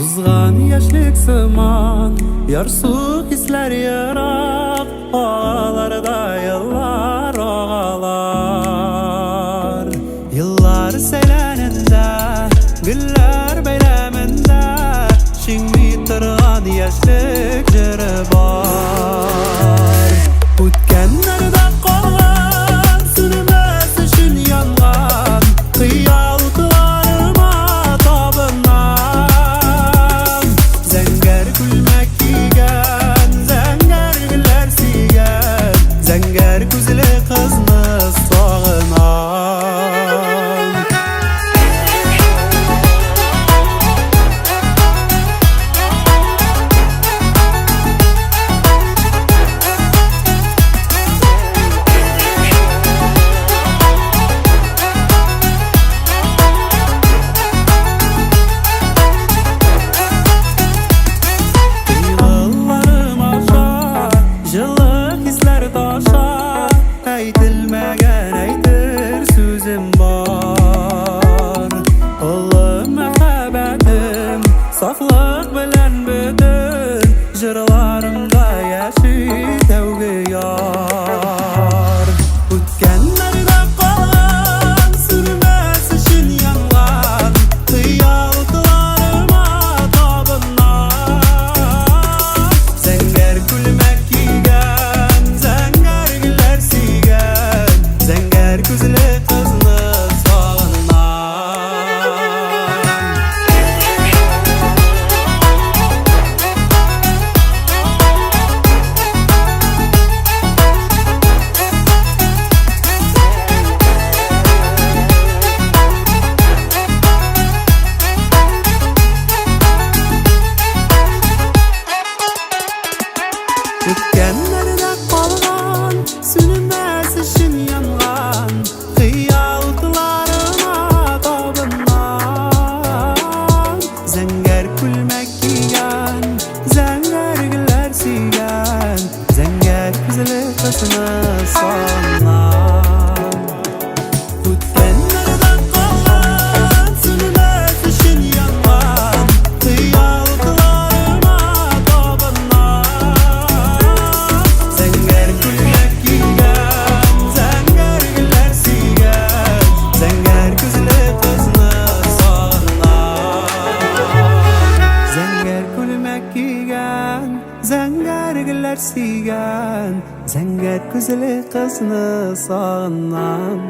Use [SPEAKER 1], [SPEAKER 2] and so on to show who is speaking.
[SPEAKER 1] Uzgan yaşlık sıman yarsuk hisler yarak ağalarda yıllar ağalar. Yıllar seleninde güller beyleminde şimdi tırgan yaşlık jiri bar. O'tganlarda qolgan sürmez üçün yangan xiyollarıma tobinam. Zangar kulmak kiygan zangar gullar siygan zangar ko'zli qizni sog'inam. Aytilmagan aytir so'zim bor. Oğlum muhabbatim sofliq bilan butun jirlarimda yashit tavgi yor. O'tganlarda qolgan surmas uchun yangan xiyollarıma tobinam. Zangar kulmak kiygan zangar gullar siygan zangar ko'zli qizni O'tganlarda qolgan so'nmas uchun yangan xiyollarıma tobinam. Zangar kulmak kiygan zangar gullar siygan zangar ko'zli qizni sog'inam. O'tganlarda qolgan so'nmas uchun yangan xiyollarıma tobinam. Zangar kulmak kiygan zangar gullar siygan zangar ko'zli qizni sog'inam. Zangar kulmak kiygan zangar gullar siygan zangar ko'zli qizni sog'inam.